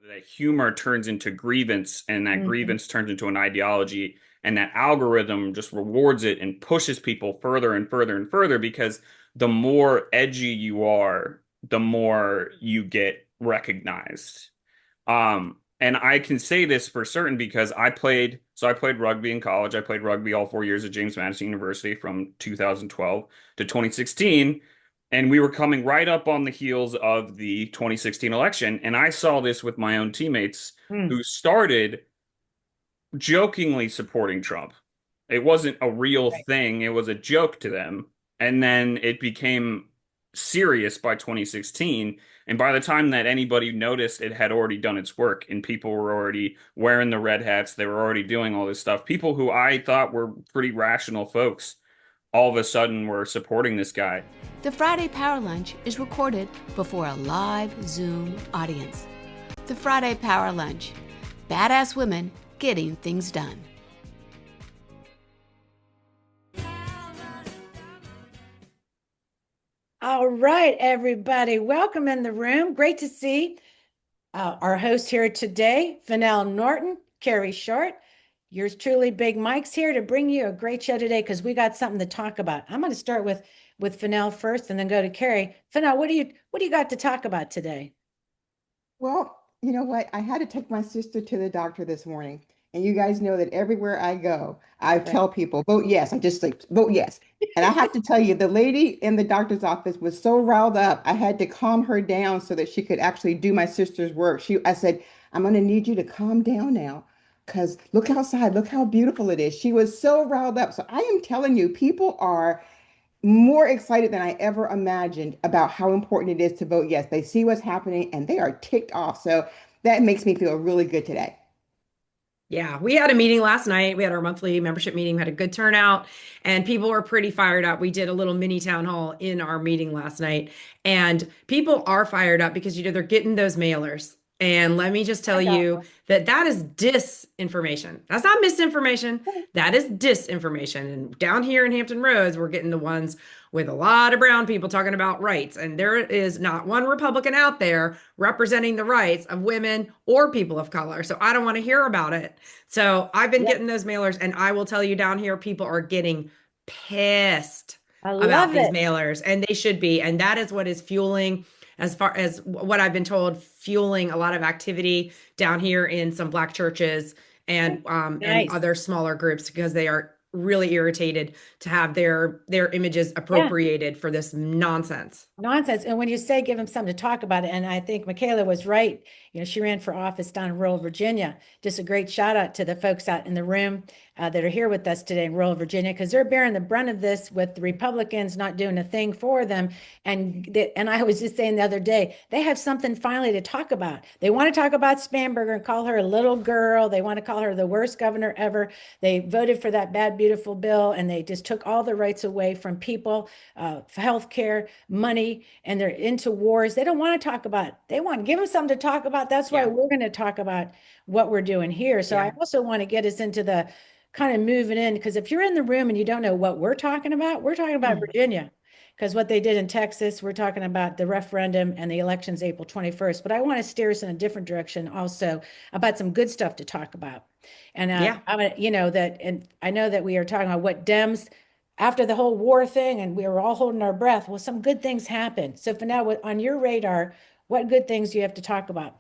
that humor turns into grievance, and that Mhm. grievance turns into an ideology, and that algorithm just rewards it and pushes people further and further and further because the more edgy you are, the more you get recognized. And I can say this for certain because I played rugby in college. I played rugby all 4 years at James Madison University from 2012 to 2016. And we were coming right up on the heels of the 2016 election. And I saw this with my own teammates Mm. who started jokingly supporting Trump. It wasn't a real Right. thing, it was a joke to them. And then it became serious by 2016. And by the time that anybody noticed, it had already done its work, and people were already wearing the red hats. They were already doing all this stuff. People who I thought were pretty rational folks all of a sudden were supporting this guy. The Friday Power Lunch is recorded before a live Zoom audience. The Friday Power Lunch. Badass women getting things done. All right, everybody. Welcome in the room. Great to see our host here today, Fennell Norton, Carrie Short. Yours truly, Big Mike's here to bring you a great show today because we got something to talk about. I'm going to start with Fennell first and then go to Carrie. Fennell, what do you got to talk about today? Well, you know what? I had to take my sister to the doctor this morning. And you guys know that everywhere I go, I Right. tell people, vote yes. I just like, vote yes. And I have to tell you, the lady in the doctor's office was so riled up. I had to calm her down so that she could actually do my sister's work. I said, I'm going to need you to calm down now because look outside. Look how beautiful it is. She was so riled up. So I am telling you, people are more excited than I ever imagined about how important it is to vote yes. They see what's happening and they are ticked off. So that makes me feel really good today. Yeah, we had a meeting last night. We had our monthly membership meeting. We had a good turnout, and people were pretty fired up. We did a little mini town hall in our meeting last night, and people are fired up because they're getting those mailers. And let me just I tell got you one. that that is disinformation. That's not misinformation. That is disinformation. And down here in Hampton Roads, we're getting the ones with a lot of brown people talking about rights. And there is not one Republican out there representing the rights of women or people of color. So I don't want to hear about it. So I've been Yep. getting those mailers, and I will tell you down here, people are getting pissed I about love these it. mailers, and they should be. And that is what is fueling, as far as what I've been told, fueling a lot of activity down here in some Black churches and Nice. other smaller groups because they are really irritated to have their images Yeah. appropriated for this nonsense. Nonsense. And when you say give them something to talk about, and I think Michaela was right. She ran for office down in rural Virginia. Just a great shout out to the folks out in the room that are here with us today in rural Virginia, because they're bearing the brunt of this with the Republicans not doing a thing for them. And I was just saying the other day, they have something finally to talk about. They want to talk about Spamberger and call her a little girl. They want to call her the worst governor ever. They voted for that bad, beautiful bill, and they just took all the rights away from people, health care, money, and they're into wars. They don't want to talk about it. They want to give them something to talk about. That's why Yeah. we're going to talk about what we're doing here. So I Yeah. also want to get us into the kind of moving in, because if you're in the room and you don't know what we're talking about Mm. Virginia. Because what they did in Texas, we're talking about the referendum and the elections April 21st. But I want to steer us in a different direction also about some good stuff to talk about. And Yeah. I'm gonna, and I know that we are talking about what Dems after the whole war thing, and we were all holding our breath. Well, some good things happened. So for now, on your radar, what good things do you have to talk about?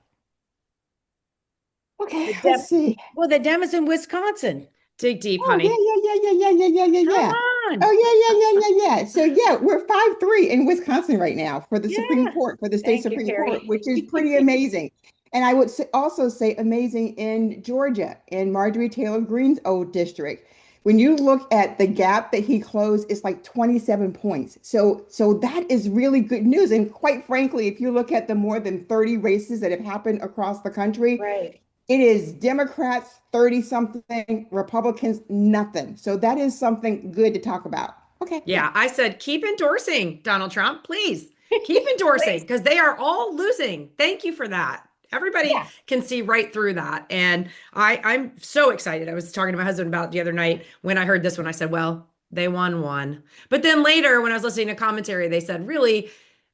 Okay, The let's Dem see. well, the Dems in Wisconsin. Dig deep, Oh, yeah, honey. yeah, yeah, yeah, yeah, yeah, yeah, yeah, Come yeah. on. Oh, yeah, yeah, yeah, yeah. So, yeah, we're 5-3 in Wisconsin right now for the Supreme Yeah. Court, for the state Thank you, Supreme Court, Carrie. which is pretty amazing. And I would also say amazing in Georgia, in Marjorie Taylor Greene's old district. When you look at the gap that he closed, it's like 27 points. So that is really good news. And quite frankly, if you look at the more than 30 races that have happened across the country, Right. it is Democrats 30 something, Republicans nothing. So that is something good to talk about. Okay, yeah. Yeah, I said keep endorsing Donald Trump, please. Keep endorsing Please. because they are all losing. Thank you for that. Everybody Yeah. can see right through that. And I'm so excited. I was talking to my husband about it the other night when I heard this one. I said, well, they won one. But then later, when I was listening to commentary, they said, really,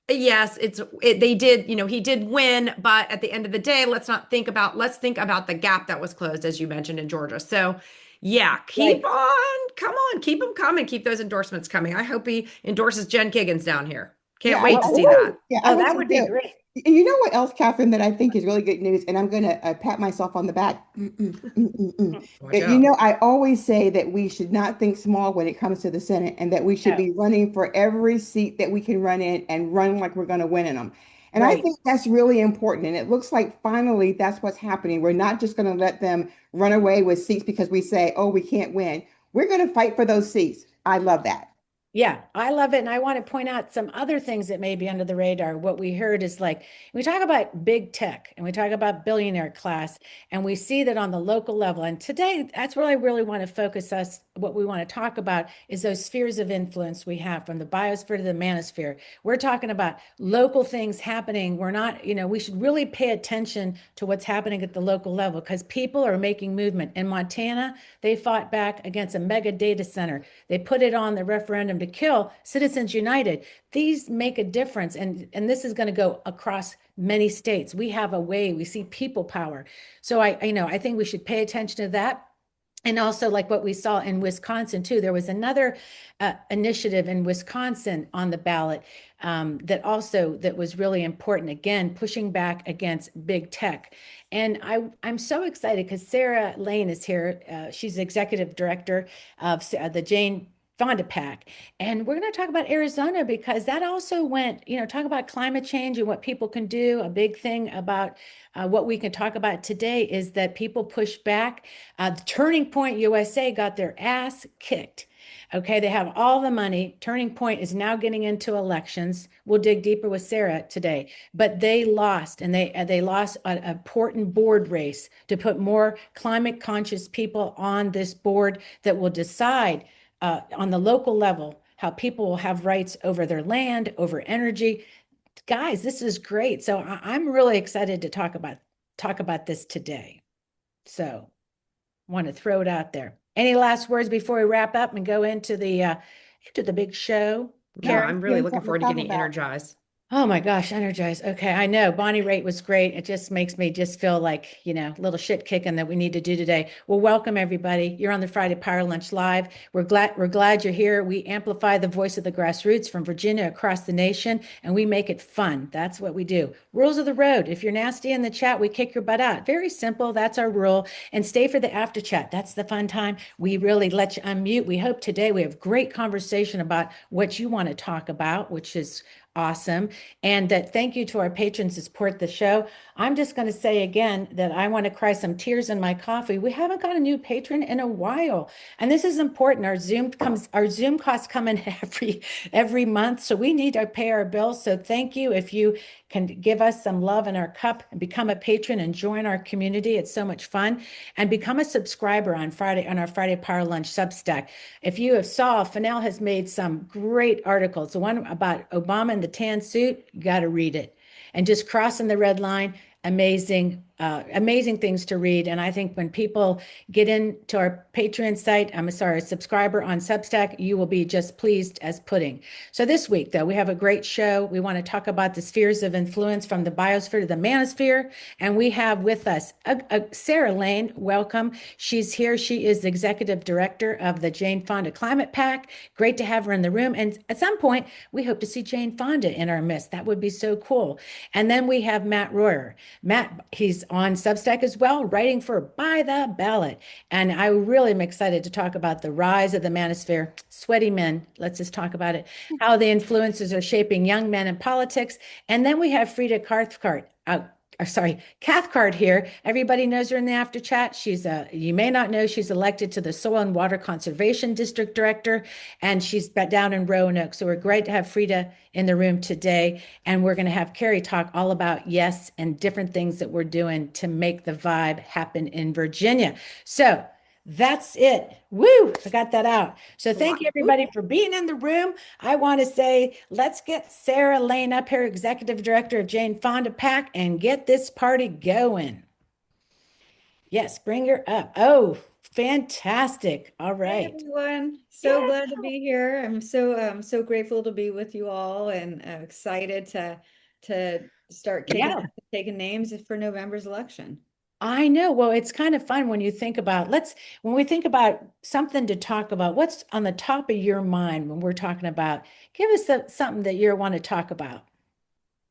Yes, they did, he did win, but at the end of the day, let's think about the gap that was closed, as you mentioned, in Georgia. So yeah, Right. come on, keep them coming, keep those endorsements coming. I hope he endorses Jen Kiggins down here. Can't Yeah, wait to see Woo! that. yeah, I Oh, hope that so would be too. great. You know what else, Catherine, that I think is really good news, and I'm going to pat myself on the back. Watch You out. know, I always say that we should not think small when it comes to the Senate, and that we should No, be running for every seat that we can run in and run like we're going to win in them. And I right. think that's really important. And it looks like finally that's what's happening. We're not just going to let them run away with seats because we say, oh, we can't win. We're going to fight for those seats. I love that. Yeah, I love it. And I want to point out some other things that may be under the radar. What we heard is like, we talk about big tech and we talk about billionaire class, and we see that on the local level. And today, that's where I really want to focus us. What we want to talk about is those spheres of influence we have, from the biosphere to the manosphere. We're talking about local things happening. We're not, we should really pay attention to what's happening at the local level, because people are making movement. In Montana, they fought back against a mega data center. They put it on the referendum to kill Citizens United. These make a difference, and this is going to go across many states. We have a way. We see people power. So I think we should pay attention to that. And also, like what we saw in Wisconsin too, there was another initiative in Wisconsin on the ballot, that was really important. Again, pushing back against big tech. And I'm so excited because Sarah Lane is here. She's executive director of the Jane Fonda PAC. And we're going to talk about Arizona, because that also went, talk about climate change and what people can do. A big thing about what we can talk about today is that people push back. The Turning Point USA got their ass kicked. Okay, they have all the money. Turning Point is now getting into elections. We'll dig deeper with Sarah today, but they lost, and they lost an important board race to put more climate conscious people on this board that will decide on the local level how people will have rights over their land, over energy. Guys, this is great. So I'm really excited to talk about this today. So want to throw it out there. Any last words before we wrap up and go into the big show, No, Carrie? I'm Give really them looking something to forward to talk getting about. energized. Oh my gosh, energized. Okay, I know Bonnie Raitt was great. It just makes me just feel like, little shit kicking that we need to do today. Well, welcome everybody. You're on the Friday Power Lunch Live. We're glad you're here. We amplify the voice of the grassroots from Virginia across the nation, and we make it fun. That's what we do. Rules of the road. If you're nasty in the chat, we kick your butt out. Very simple. That's our rule. And stay for the after chat. That's the fun time. We really let you unmute. We hope today we have great conversation about what you want to talk about, which is awesome. And thank you to our patrons who support the show. I'm just going to say again that I want to cry some tears in my coffee. We haven't got a new patron in a while, and this is important. Our Zoom costs come in every month, so we need to pay our bills. So thank you if you can give us some love in our cup and become a patron and join our community. It's so much fun. And become a subscriber on our Friday Power Lunch Substack. If you have saw, Fennell has made some great articles. The one about Obama in the tan suit, you got to read it. And just crossing the red line, amazing things to read. And I think when people get into our Patreon site, subscriber on Substack, you will be just pleased as pudding. So this week, though, we have a great show. We want to talk about the spheres of influence, from the biosphere to the manosphere. And we have with us Sarah Lane. Welcome. She's here. She is the executive director of the Jane Fonda Climate PAC. Great to have her in the room. And at some point, we hope to see Jane Fonda in our midst. That would be so cool. And then we have Matt Royer. Matt, he's on Substack as well, writing for By the Ballot. And I really am excited to talk about the rise of the manosphere. Sweaty men, let's just talk about it, how the influences are shaping young men in politics. And then we have Frida Cathcart here. Everybody knows her in the after chat. You may not know, she's elected to the Soil and Water Conservation District Director, and she's down in Roanoke. So we're great to have Frida in the room today. And we're going to have Carrie talk all about yes and different things that we're doing to make the vibe happen in Virginia. So that's it. Woo! I got that out. So thank you everybody for being in the room. I want to say, let's get Sarah Lane up here, Executive Director of Jane Fonda PAC, and get this party going. Yes, bring her up. Oh, Fantastic. All Hey right. everyone, so Yeah. glad to be here. I'm so grateful to be with you all and excited to start Yeah. taking names for November's election. I know. Well, it's kind of fun when you think about, when we think about something to talk about, what's on the top of your mind when we're talking about, give us something that you want to talk about.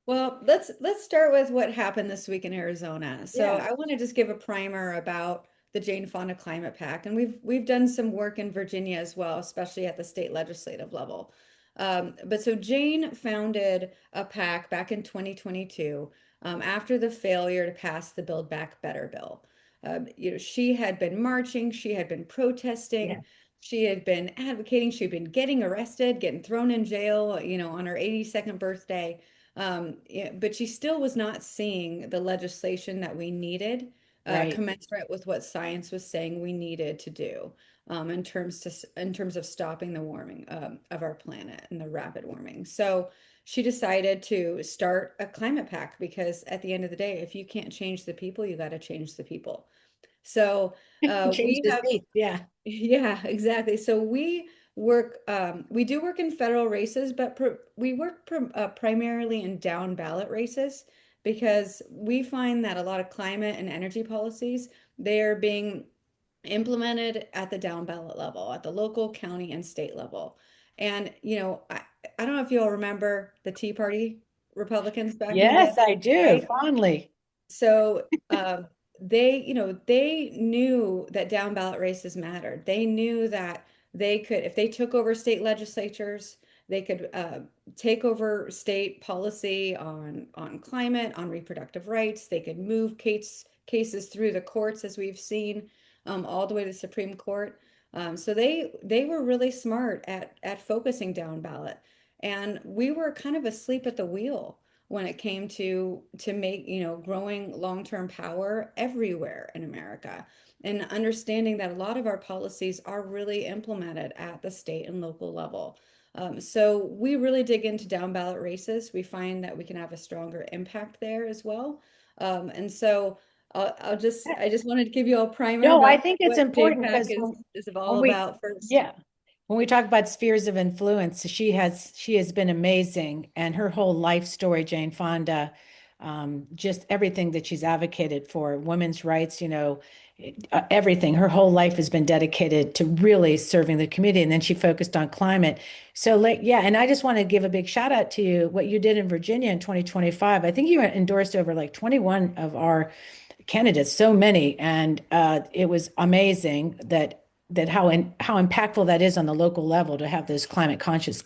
Well, let's start with what happened this week in Arizona. So Yeah. I want to just give a primer about the Jane Fonda Climate Pact, and we've done some work in Virginia as well, especially at the state legislative level. But so Jane founded a PAC back in 2022 after the failure to pass the Build Back Better bill. She had been marching, she had been Yeah. protesting, she had been advocating, she'd been getting arrested, getting thrown in jail, on her 82nd birthday. Yeah, but she still was not seeing the legislation that we needed, Right. commensurate with what science was saying we needed to do, in terms of stopping the warming of our planet and the rapid warming. So she decided to start a climate pact because at the end of the day, if you can't change the people, you got to change the people. So Change we the have seat. Yeah. yeah, exactly. So we do work in federal races, but we work primarily in down ballot races because we find that a lot of climate and energy policies, they are being implemented at the down ballot level, at the local, county, and state level. And, I don't know if you all remember the Tea Party Republicans back in the day, Yes, I do. right? Fondly. So they knew that down ballot races mattered. They knew that they could, if they took over state legislatures, they could take over state policy on climate, on reproductive rights. They could move cases through the courts, as we've seen, all the way to the Supreme Court. So they were really smart at focusing down ballot, and we were kind of asleep at the wheel when it came to make, growing long-term power everywhere in America and understanding that a lot of our policies are really implemented at the state and local level. So we really dig into down ballot races. We find that we can have a stronger impact there as well. And so I just wanted to give you all a primer No, I about think it's what important JPAC because is when all we, about first. yeah, when we talk about spheres of influence, she has been amazing, and her whole life story, Jane Fonda, just everything that she's advocated for women's rights, everything. Her whole life has been dedicated to really serving the community, and then she focused on climate. So, like, yeah, and I just want to give a big shout out to you, what you did in Virginia in 2025. I think you endorsed over like 21 of our candidates, so many, and it was amazing that how impactful that is on the local level to have those climate conscious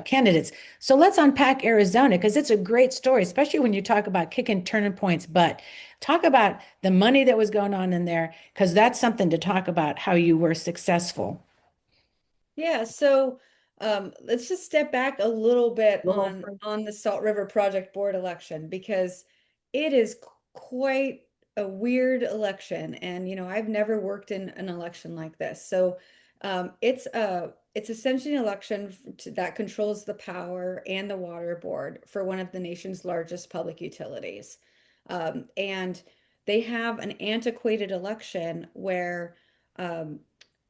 candidates. So let's unpack Arizona because it's a great story, especially when you talk about kicking Turning Point's butt. Talk about the money that was going on in there because that's something to talk about how you were successful. Yeah, so let's just step back a little bit Well, on the Salt River Project Board election because it is quite a weird election, and I've never worked in an election like this. So it's essentially an election that controls the power and the water board for one of the nation's largest public utilities, and they have an antiquated election where. Um,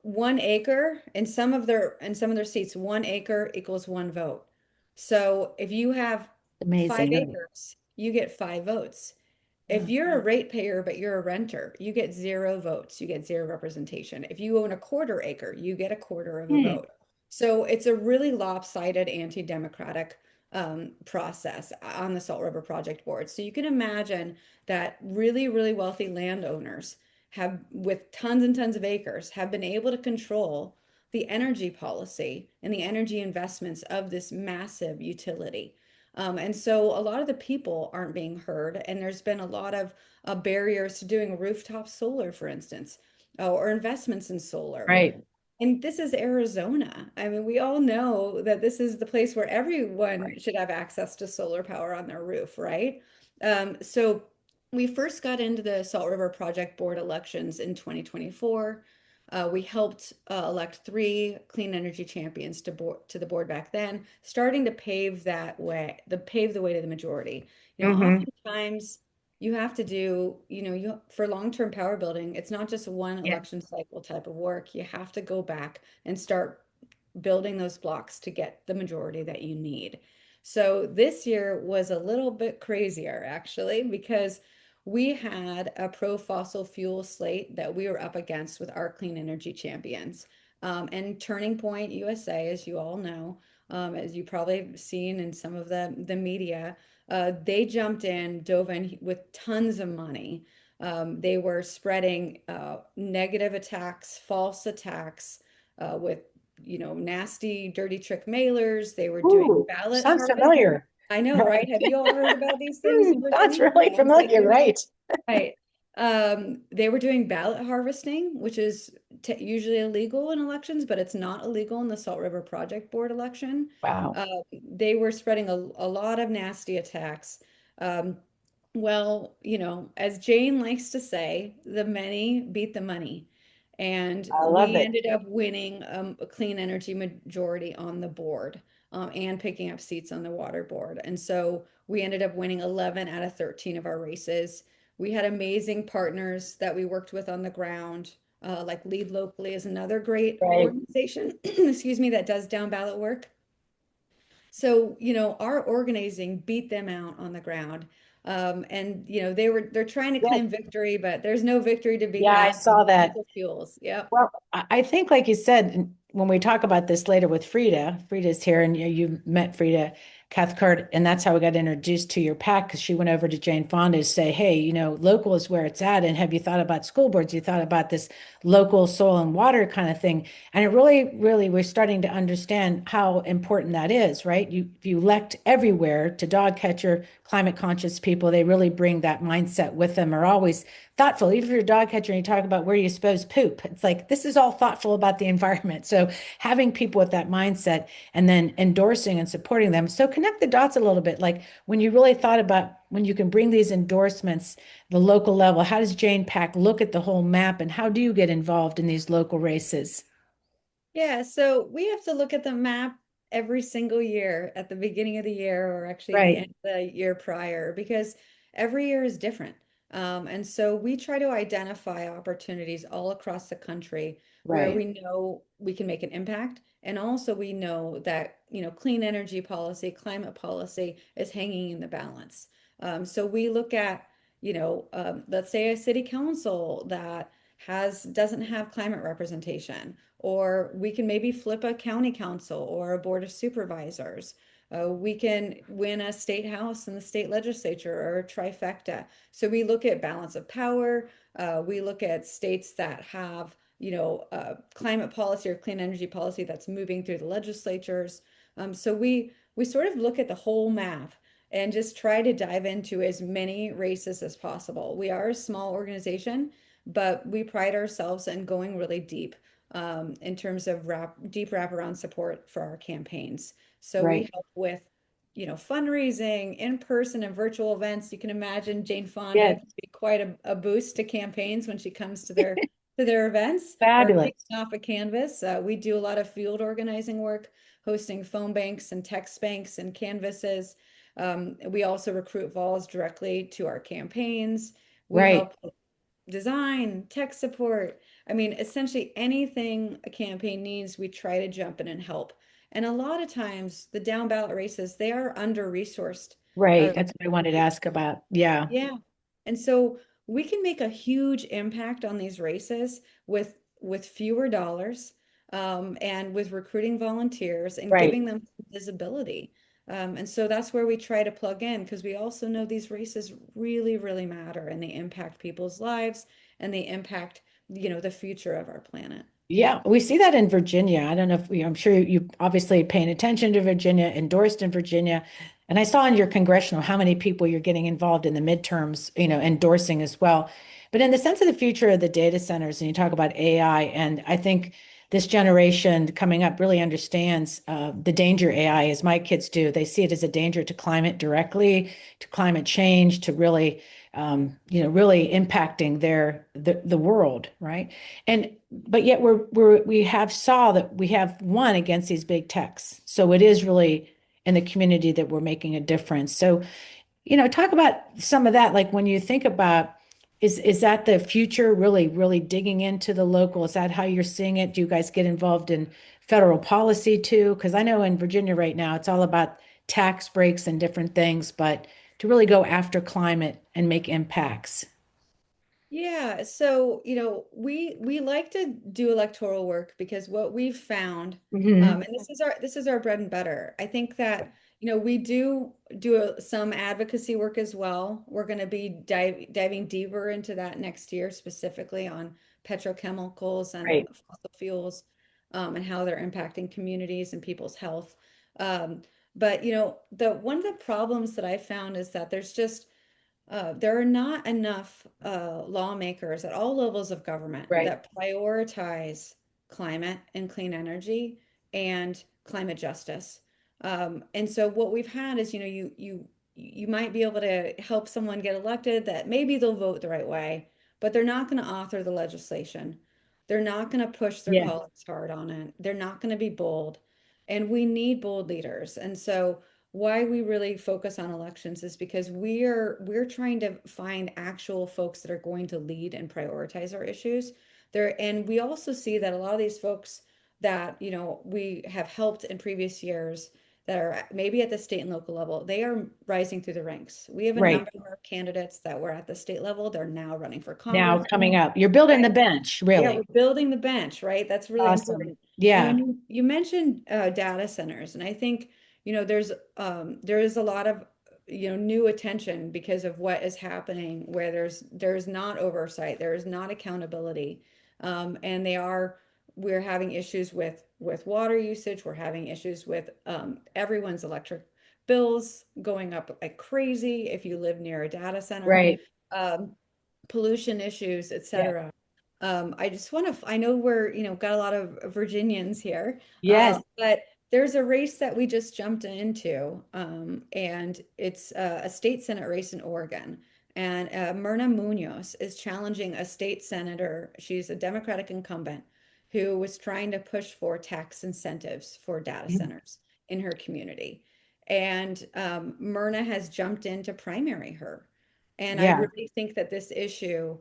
1 acre in some of their seats, 1 acre equals one vote. So if you have five amazing. acres, you get 5 votes. If Yeah. you're a ratepayer but you're a renter, you get 0 votes. You get zero representation. If you own a quarter acre, you get a quarter of a Hmm. vote. So it's a really lopsided, anti-democratic process on the Salt River Project Board. So you can imagine that really, really wealthy landowners have, with tons and tons of acres, have been able to control the energy policy and the energy investments of this massive utility. And so a lot of the people aren't being heard, and there's been a lot of barriers to doing rooftop solar, for instance, or investments in solar. Right. And this is Arizona. I mean, we all know that this is the place where everyone should have access to solar power on their roof, right? So we first got into the Salt River Project Board elections in 2024. We helped elect 3 clean energy champions to the board back then, starting to pave the way to the majority. Hmm. Oftentimes you have to do, you for long-term power building, it's not just one Yeah. election cycle type of work. You have to go back and start building those blocks to get the majority that you need. So this year was a little bit crazier actually, because we had a pro fossil fuel slate that we were up against with our clean energy champions. And Turning Point USA, as you all know, as you probably have seen in some of the media, they jumped in, dove in with tons of money. They were spreading negative attacks, false attacks, with nasty, dirty trick mailers. They were doing Ooh, ballot sounds harvest. familiar. I know, Right. right? Have you all heard about these things in Sounds Virginia? really Sounds like familiar, right? right. They were doing ballot harvesting, which is usually illegal in elections, but it's not illegal in the Salt River Project Board election. Wow. They were spreading a lot of nasty attacks. Um, well, as Jane likes to say, the many beat the money. And I love we it. ended up winning a clean energy majority on the board, and picking up seats on the water board. And so we ended up winning 11 out of 13 of our races. We had amazing partners that we worked with on the ground, like Lead Locally is another great Right. organization, excuse me, that does down ballot work. So, our organizing beat them out on the ground. And they're trying to Yeah. claim victory, but there's no victory to be Yeah, I had saw in that. fossil fuels. Yep. Well, I think, like you said, when we talk about this later with Frida's here, and you met Frida Cathcart, and that's how we got introduced to your pack because she went over to Jane Fonda to say, hey, local is where it's at. And have you thought about school boards? You thought about this local soil and water kind of thing. And it really, really, we're starting to understand how important that is, right? If you elect everywhere to dog catcher, climate conscious people, they really bring that mindset with them, are always thoughtful. Even if you're a dog catcher and you talk about where you suppose poop, it's like this is all thoughtful about the environment. So having people with that mindset and then endorsing and supporting them. So connect the dots a little bit. Like when you really thought about when you can bring these endorsements, the local level, how does Jane Pack look at the whole map and how do you get involved in these local races? Yeah, so we have to look at the map every single year at the beginning of the year, or actually the Right, end of the year prior, because every year is different. And so we try to identify opportunities all across the country where right, we know we can make an impact. And also we know that, clean energy policy, climate policy is hanging in the balance. So we look at, let's say a city council that doesn't have climate representation, or we can maybe flip a county council or a board of supervisors. We can win a state house in the state legislature or a trifecta. So we look at balance of power. We look at states that have, climate policy or clean energy policy that's moving through the legislatures. So we sort of look at the whole map and just try to dive into as many races as possible. We are a small organization, but we pride ourselves in going really deep, in terms of deep wraparound support for our campaigns. So we right. help with, fundraising, in-person and virtual events. You can imagine Jane Fonda Yes, can be quite a boost to campaigns when she comes to their events or fabulous. kicking off a canvas. We do a lot of field organizing work, hosting phone banks and text banks and canvases. We also recruit vols directly to our campaigns. We Right. help design, tech support. I mean, essentially anything a campaign needs, we try to jump in and help. And a lot of times, the down ballot races, they are under-resourced. Right. Uh, That's what I wanted to ask about. Yeah. yeah. And so we can make a huge impact on these races with fewer dollars, and with recruiting volunteers and Right. giving them visibility. And so that's where we try to plug in, because we also know these races really, really matter, and they impact people's lives, and they impact, the future of our planet. Yeah, we see that in Virginia. I don't know if I'm sure you obviously paying attention to Virginia, endorsed in Virginia. And I saw in your congressional how many people you're getting involved in the midterms, endorsing as well. But in the sense of the future of the data centers, and you talk about AI, and I think this generation coming up really understands the danger AI, as my kids do. They see it as a danger to climate directly, to climate change, to really, really impacting the world, right? And but yet we have saw that we have won against these big techs. So it is really in the community that we're making a difference. So talk about some of that. Like when you think about, is that the future, really, really digging into the local? Is that how you're seeing it? Do you guys get involved in federal policy too? Because I know in Virginia right now, it's all about tax breaks and different things, but to really go after climate and make impacts. Yeah, so we like to do electoral work because what we've found, Hmm. and this is our bread and butter. I think that we do some advocacy work as well. We're going to be diving deeper into that next year, specifically on petrochemicals and Right, fossil fuels, and how they're impacting communities and people's health. But the one of the problems that I found is that there are not enough lawmakers at all levels of government right, that prioritize climate and clean energy and climate justice. And so what we've had is, you might be able to help someone get elected that maybe they'll vote the right way, but they're not going to author the legislation. They're not going to push their yeah, colleagues hard on it. They're not going to be bold. And we need bold leaders. And so why we really focus on elections is because we're trying to find actual folks that are going to lead and prioritize our issues there. And we also see that a lot of these folks that we have helped in previous years that are maybe at the state and local level, they are rising through the ranks. We have a right. number of candidates that were at the state level, they're now running for Now Congress. coming up, you're building Right. the bench, Yeah, we're really. building the bench, right? That's really Awesome. important. Yeah, And you mentioned data centers, and I think there is a lot of new attention because of what is happening, where there's not oversight, there is not accountability, and we're having issues with water usage, we're having issues with everyone's electric bills going up like crazy if you live near a data center, right. um, pollution issues, Yeah. etc. I just want to, I know we're, got a lot of Virginians here, Yes. but there's a race that we just jumped into, and it's a state senate race in Oregon. And Myrna Munoz is challenging a state senator. She's a Democratic incumbent who was trying to push for tax incentives for data centers in her community. And Myrna has jumped in to primary her. And I Yeah. really think that this issue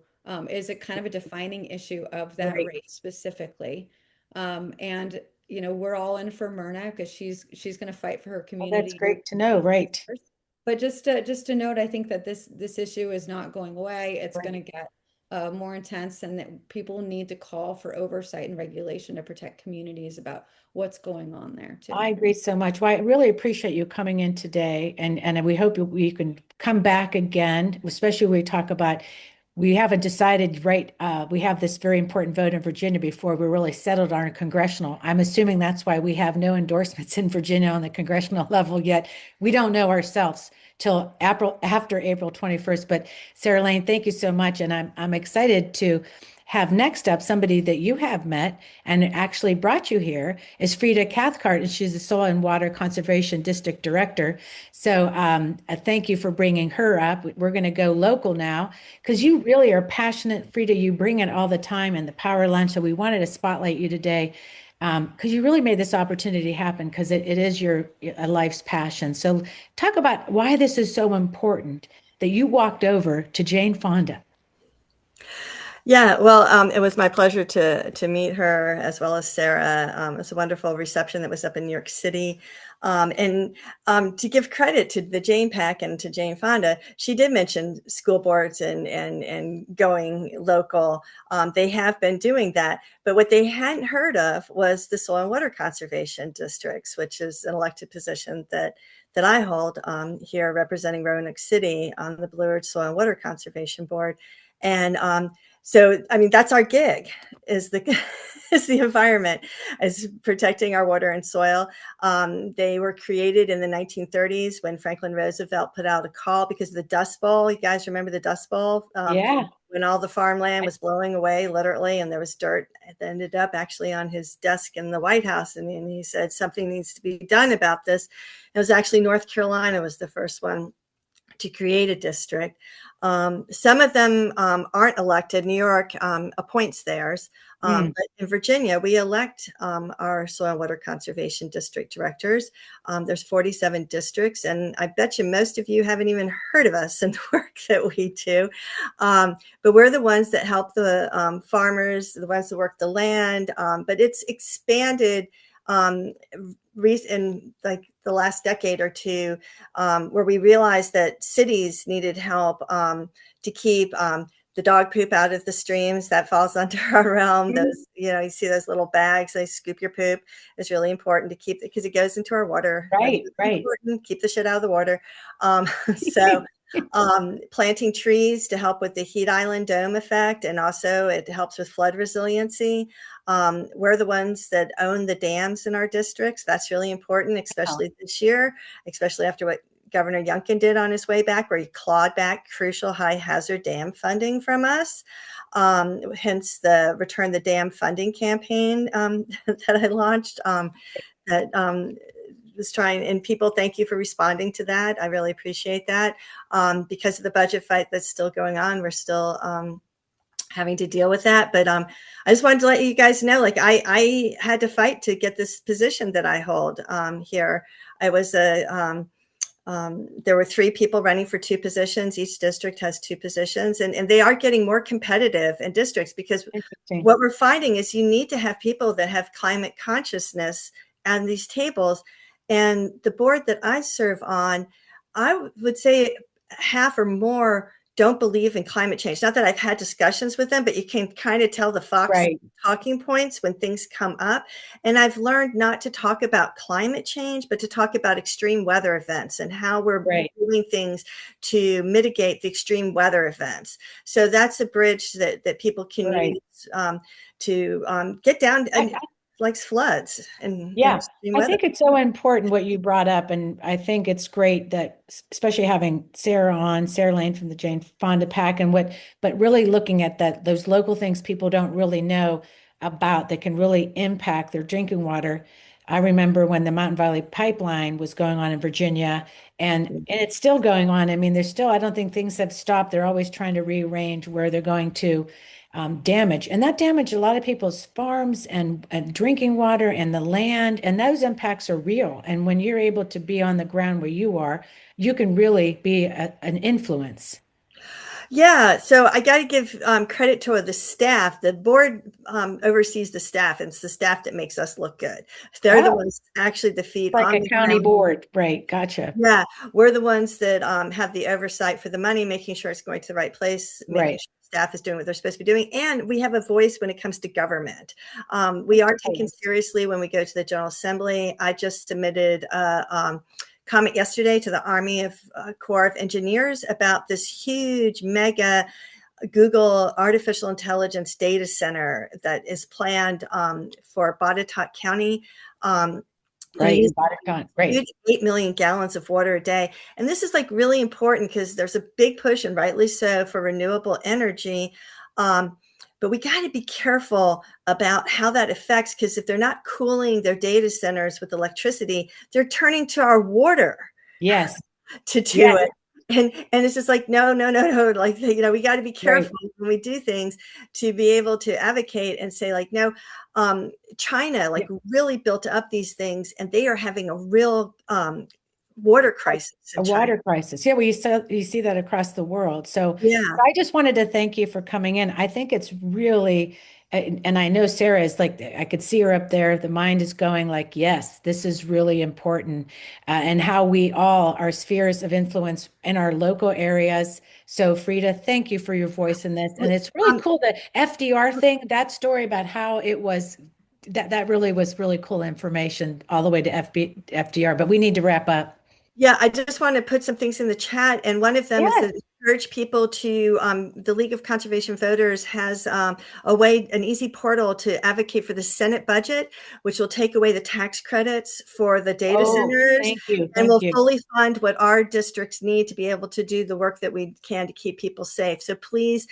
is a kind of a defining issue of that Right. race specifically. And we're all in for Myrna because she's going to fight for her Oh, that's community. great to know. Right. But just to note, I think that this issue is not going away. It's going Right. to get more intense, and that people need to call for oversight and regulation to protect communities about what's going on there too. I agree so much. Well, I really appreciate you coming in today, and we hope we can come back again, especially when we talk about. We haven't decided, right? We have this very important vote in Virginia before we're really settled on a congressional. I'm assuming that's why we have no endorsements in Virginia on the congressional level yet. We don't know ourselves till after April 21st. But Sarah Lane, thank you so much, and I'm excited to have next up somebody that you have met and actually brought you here is Frida Cathcart, and she's the Soil and Water Conservation District Director. So thank you for bringing her up. We're going to go local now because you really are passionate, Frida. You bring it all the time in the Power Lunch. So we wanted to spotlight you today because you really made this opportunity happen because it is your a life's passion. So talk about why this is so important that you walked over to Jane Fonda. Yeah, well, it was my pleasure to meet her as well as Sarah. It was a wonderful reception that was up in New York City. And to give credit to the Jane Pack and to Jane Fonda, she did mention school boards and going local. They have been doing that, but what they hadn't heard of was the soil and water conservation districts, which is an elected position that I hold here representing Roanoke City on the Blue Ridge Soil and Water Conservation Board. And so, I mean, that's our gig is the is the environment, is protecting our water and soil. They were created in the 1930s when Franklin Roosevelt put out a call because of the Dust Bowl. You guys remember the Dust Bowl? Yeah. When all the farmland was blowing away, literally, and there was dirt that ended up actually on his desk in the White House. And he said something needs to be done about this. It was actually North Carolina was the first one to create a district. Some of them aren't elected. New York appoints theirs. But in Virginia, we elect our soil and water conservation district directors. There's 47 districts, and I bet you most of you haven't even heard of us and the work that we do. But we're the ones that help the farmers, the ones that work the land. But it's expanded in like the last decade or two, where we realized that cities needed help to keep the dog poop out of the streams. That falls under our realm. Those, you see those little bags, they scoop your poop. It's really important to keep it because it goes into our water. Right, right. Important. Keep the shit out of the water. So planting trees to help with the heat island dome effect, and also it helps with flood resiliency. We're the ones that own the dams in our districts. That's really important, especially this year, especially after what Governor Youngkin did on his way back, where he clawed back crucial high hazard dam funding from us. Hence the Return the Dam funding campaign that I launched. That was trying, and people, thank you for responding to that. I really appreciate that. Because of the budget fight that's still going on, we're still having to deal with that. But I just wanted to let you guys know, like I had to fight to get this position that I hold here. I was there were 3 people running for 2 positions. Each district has 2 positions, and they are getting more competitive in districts, because what we're finding is you need to have people that have climate consciousness at these tables. And the board that I serve on, I would say half or more don't believe in climate change. Not that I've had discussions with them, but you can kind of tell the Fox talking points when things come up. And I've learned not to talk about climate change, but to talk about extreme weather events and how we're doing things to mitigate the extreme weather events. So that's a bridge that people can use to get down and like floods and extreme I weather. think it's so important what you brought up, and I think it's great that, especially having Sarah Lane from the Jane Fonda PAC, and but really looking at those local things people don't really know about that can really impact their drinking water. I remember when the Mountain Valley Pipeline was going on in Virginia, and it's still going on. I mean, I don't think things have stopped. They're always trying to rearrange where they're going to damage. And that damaged a lot of people's farms and drinking water and the land. And those impacts are real. And when you're able to be on the ground where you are, you can really be an influence. Yeah, so I got to give credit to the staff. The board oversees the staff, and it's the staff that makes us look good. They're the ones actually the feet like on a the county ground. board, right? Gotcha. Yeah, we're the ones that have the oversight for the money, making sure it's going to the right place, making sure staff is doing what they're supposed to be doing, and we have a voice when it comes to government. We are taken seriously when we go to the General Assembly. I just submitted a comment yesterday to the Army Corps of Engineers about this huge mega Google artificial intelligence data center that is planned for Botetourt County. Right. 8 million gallons of water a day. And this is like really important because there's a big push, and rightly so, for renewable energy. But we got to be careful about how that affects, because if they're not cooling their data centers with electricity, they're turning to our water to do it. And it's just like, no. Like, we got to be careful when we do things to be able to advocate and say, like, no, China, really built up these things, and they are having a real water crisis. Water crisis. Yeah, well, you see that across the world. So I just wanted to thank you for coming in. I think it's really, and I know Sarah is like, I could see her up there. The mind is going like, yes, this is really important. And how we all are spheres of influence in our local areas. So Frida, thank you for your voice in this. And it's really cool, the FDR thing, that story about how it was, that really was really cool information all the way to FDR, but we need to wrap up. Yeah, I just want to put some things in the chat. And one of them is that encourage people to, the League of Conservation Voters has a way, an easy portal to advocate for the Senate budget, which will take away the tax credits for the data Oh, centers thank you. and Thank will you. fully fund what our districts need to be able to do the work that we can to keep people safe. So please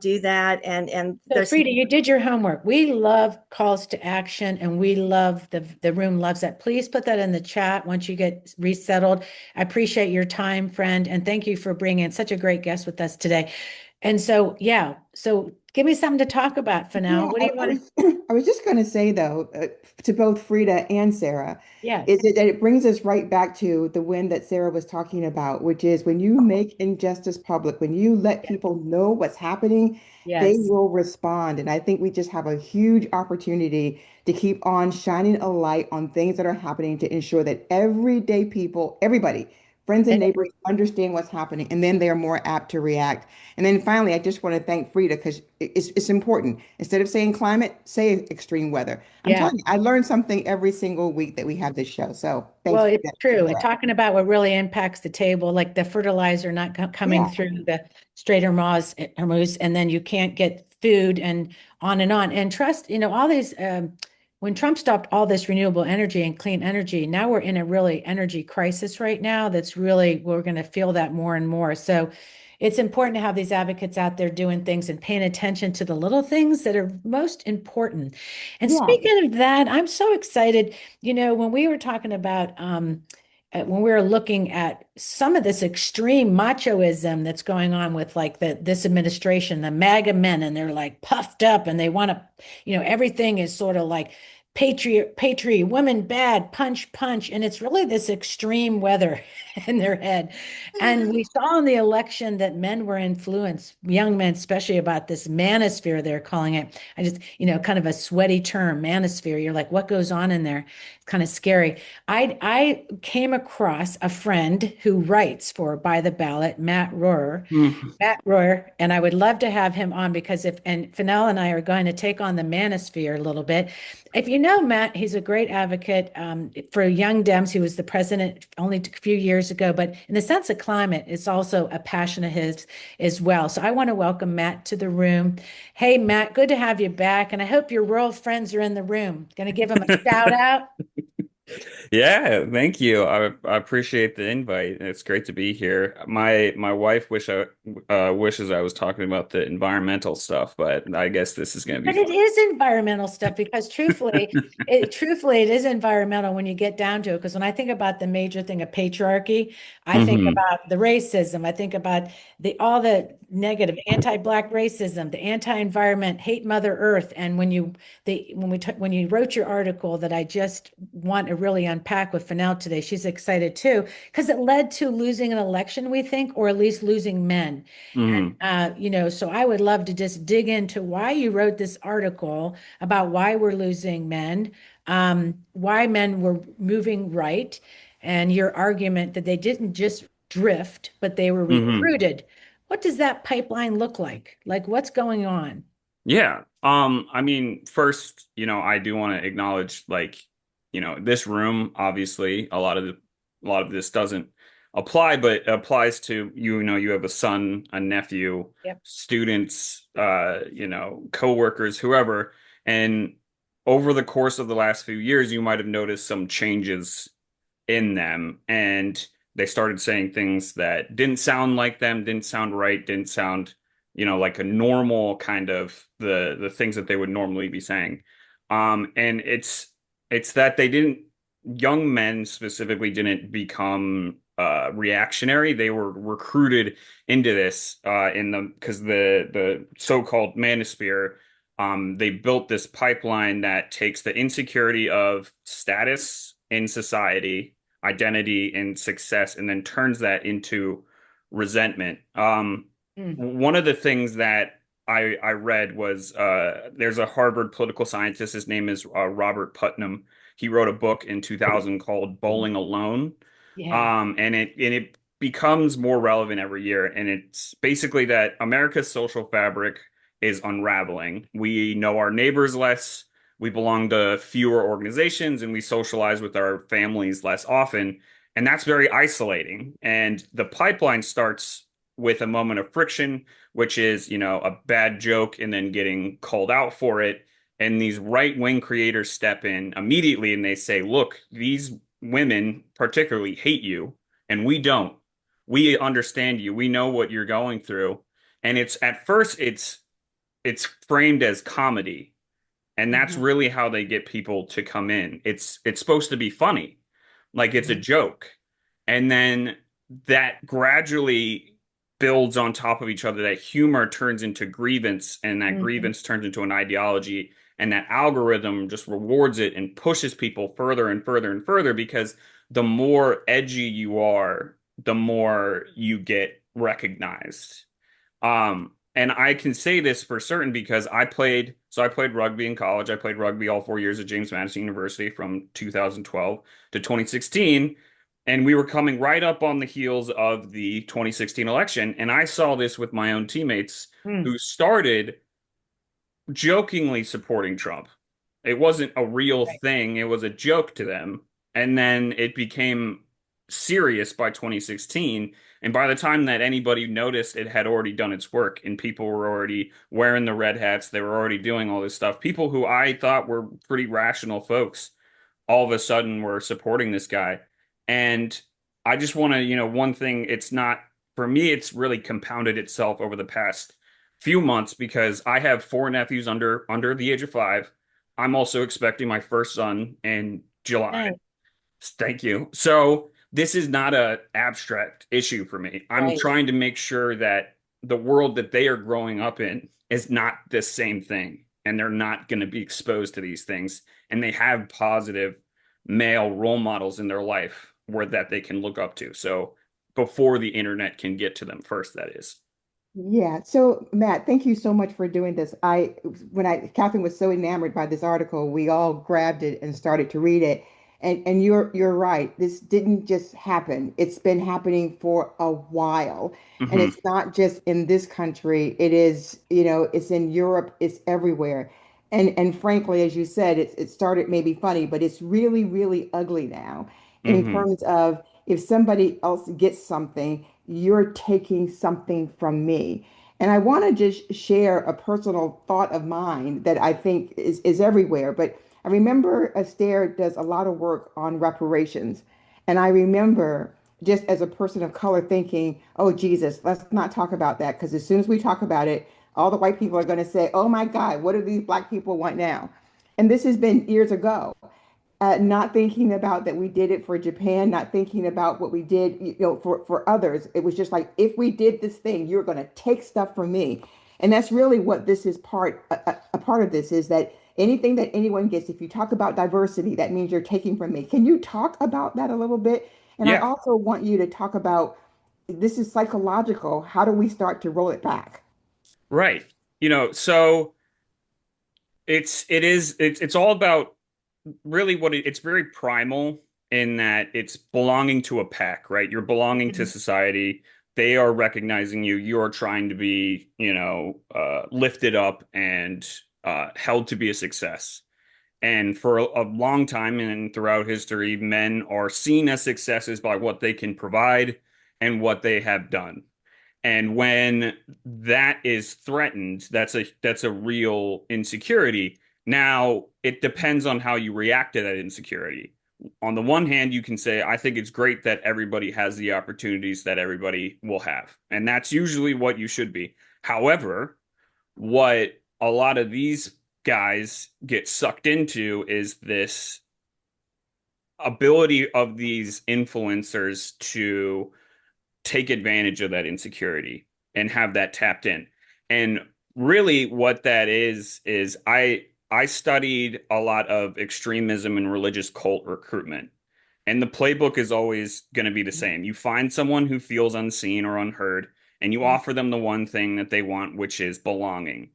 do that. And So there's Frida, you did your homework. We love calls to action and we love the room loves that. Please put that in the chat once you get resettled. I appreciate your time, friend, and thank you for bringing such a great guest with us today. And so, yeah, so give me something to talk about for now. Yeah, What do you I want to? was I was just going to say though, to both Frida and Sarah, is Yes, it that it brings us right back to the win that Sarah was talking about, which is when you make injustice public, when you let people know what's happening, they yes. will respond. And I think we just have a huge opportunity to keep on shining a light on things that are happening to ensure that everyday people, everybody, friends and And neighbors understand what's happening, and then they're more apt to react. And then finally, I just want to thank Frida because it's important. Instead of saying climate, say extreme weather. I'm yeah. telling you, I learn something every single week that we have this show. So thanks, Well, it's Frida. true. And talking about what really impacts the table, like the fertilizer not coming Yeah, through the Strait Hormuz, and then you can't get food and on and on. And trust, all these, when Trump stopped all this renewable energy and clean energy, now we're in a really energy crisis right now. That's really, we're going to feel that more and more. So it's important to have these advocates out there doing things and paying attention to the little things that are most important. And yeah, speaking of that, I'm so excited. When we were talking about when we were looking at some of this extreme machoism that's going on with like this administration, the MAGA men, and they're like puffed up and they want to, everything is sort of like patriot, women bad, punch, punch. And it's really this extreme weather in their head. And we saw in the election that men were influenced, young men, especially about this manosphere, they're calling it. I just, kind of a sweaty term, manosphere. You're like, what goes on in there? It's kind of scary. I came across a friend who writes for By the Ballot, Mhm. Matt Royer, and I would love to have him on because and Fennell and I are going to take on the manosphere a little bit. If you know Matt, he's a great advocate for young Dems. He was the president only a few years ago, but in the sense of climate, it's also a passion of his as well. So I want to welcome Matt to the room. Hey, Matt, good to have you back. And I hope your rural friends are in the room. Going to give them a shout out. Yeah, thank you. I appreciate the invite. It's great to be here. My wife wishes I was talking about the environmental stuff, but I guess this is going to be But it fun. is environmental stuff because truthfully, it is environmental when you get down to it. Because when I think about the major thing of patriarchy, I think Hmm. about the racism. I think about all the negative anti-black racism, the anti-environment, hate Mother Earth. And when you wrote your article that I just want to really unpack with Fennell today, she's excited too because it led to losing an election, we think, or at least losing men. Hmm. So I would love to just dig into why you wrote this article about why we're losing men, why men were moving right, and your argument that they didn't just drift, but they were Hmm. recruited. What does that pipeline look like? Like, what's going on? Yeah. I mean, first, I do want to acknowledge this room, obviously, a lot of this doesn't apply, but it applies to you have a son, a nephew, Yep. students, coworkers, whoever. And over the course of the last few years, you might have noticed some changes in them, and they started saying things that didn't sound like them, didn't sound right, didn't sound, like a normal kind of the things that they would normally be saying. And it's that they didn't young men specifically didn't become reactionary. They were recruited into this in the because the so-called manosphere. They built this pipeline that takes the insecurity of status in society, identity, and success, and then turns that into resentment. Mm. One of the things that I read was there's a Harvard political scientist. His name is Robert Putnam. He wrote a book in 2000 called Bowling Alone. Yeah. And it becomes more relevant every year. And it's basically that America's social fabric is unraveling. We know our neighbors less, we belong to fewer organizations, and we socialize with our families less often. And that's very isolating. And the pipeline starts with a moment of friction, which is, a bad joke and then getting called out for it. And these right-wing creators step in immediately and they say, look, these women particularly hate you, and we don't. We understand you. We know what you're going through. And it's at first it's framed as comedy, and that's Mhm. really how they get people to come in. It's supposed to be funny, like it's a Mhm. joke. And then that gradually builds on top of each other. That humor turns into grievance, and that Mhm. grievance turns into an ideology, and that algorithm just rewards it and pushes people further and further and further because the more edgy you are, the more you get recognized. And I can say this for certain because I played rugby in college. I played rugby all 4 years at James Madison University from 2012 to 2016. And we were coming right up on the heels of the 2016 election. And I saw this with my own teammates Mm. who started jokingly supporting Trump. It wasn't a real Right. thing, it was a joke to them. And then it became serious by 2016. And by the time that anybody noticed, it had already done its work, and people were already wearing the red hats. They were already doing all this stuff. People who I thought were pretty rational folks all of a sudden were supporting this guy. And I just want to, one thing, it's not, for me, it's really compounded itself over the past few months because I have four nephews under the age of 5. I'm also expecting my first son in July. Nice. Thank you. So this is not a abstract issue for me. I'm Right. trying to make sure that the world that they are growing up in is not the same thing, and they're not going to be exposed to these things, and they have positive male role models in their life where that they can look up to. So before the internet can get to them first, that is. Yeah. So, Matt, thank you so much for doing this. Catherine was so enamored by this article, we all grabbed it and started to read it. And you're right. This didn't just happen. It's been happening for a while. And Hmm. it's not just in this country. It is, it's in Europe, it's everywhere. And frankly, as you said, it started maybe funny, but it's really, really ugly now in Hmm. terms of if somebody else gets something, you're taking something from me. And I want to just share a personal thought of mine that I think is everywhere. But I remember Astaire does a lot of work on reparations. And I remember just as a person of color thinking, oh, Jesus, let's not talk about that. Because as soon as we talk about it, all the white people are going to say, oh my God, what do these black people want now? And this has been years ago, not thinking about that we did it for Japan, not thinking about what we did, for others. It was just like, if we did this thing, you're going to take stuff from me. And that's really what this is a part of this is that anything that anyone gets, if you talk about diversity, that means you're taking from me. Can you talk about that a little bit? And I Yeah, also want you to talk about this is psychological. How do we start to roll it back? right. So it's all about really it's very primal in that it's belonging to a pack, right? You're belonging to Mhm. society. They are recognizing you. You are trying to be, lifted up and held to be a success. And for a long time and throughout history, men are seen as successes by what they can provide and what they have done. And when that is threatened, that's a real insecurity. Now, it depends on how you react to that insecurity. On the one hand, you can say, I think it's great that everybody has the opportunities that everybody will have. And that's usually what you should be. However, what a lot of these guys get sucked into is this ability of these influencers to take advantage of that insecurity and have that tapped in. And really what that is I studied a lot of extremism and religious cult recruitment. And the playbook is always going to be the same. You find someone who feels unseen or unheard, and you Mhm. offer them the one thing that they want, which is belonging,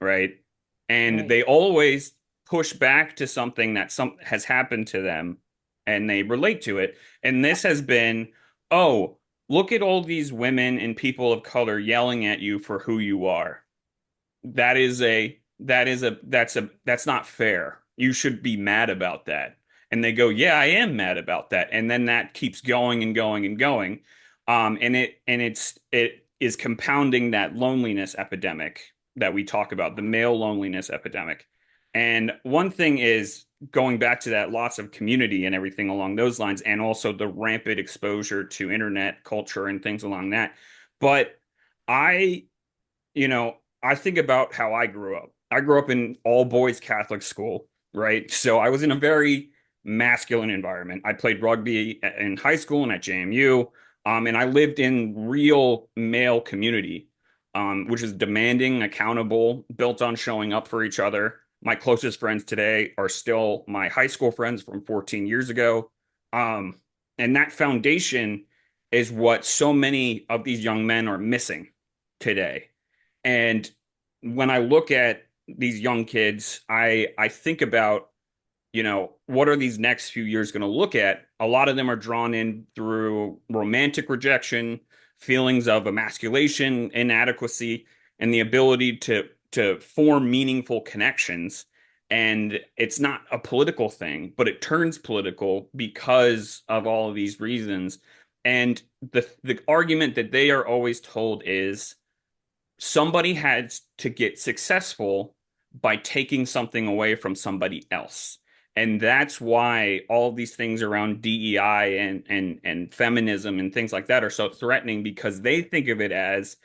right? And Right. they always push back to something that some has happened to them, and they relate to it. And this has been, oh, look at all these women and people of color yelling at you for who you are. That's not fair. You should be mad about that. And they go, yeah, I am mad about that. And then that keeps going and going and going. And it is compounding that loneliness epidemic that we talk about, the male loneliness epidemic. And one thing is going back to that loss of community and everything along those lines, and also the rampant exposure to internet culture and things along that. But I, I think about how I grew up. I grew up in all boys Catholic school, right? So I was in a very masculine environment. I played rugby in high school and at JMU, and I lived in real male community, which is demanding, accountable, built on showing up for each other. My closest friends today are still my high school friends from 14 years ago. Um, and that foundation is what so many of these young men are missing today. And when I look at these young kids, I think about, what are these next few years going to look at? A lot of them are drawn in through romantic rejection, feelings of emasculation, inadequacy, and the ability to form meaningful connections. And it's not a political thing, but it turns political because of all of these reasons. And the argument that they are always told is somebody had to get successful by taking something away from somebody else. And that's why all these things around DEI and feminism and things like that are so threatening, because they think of it as,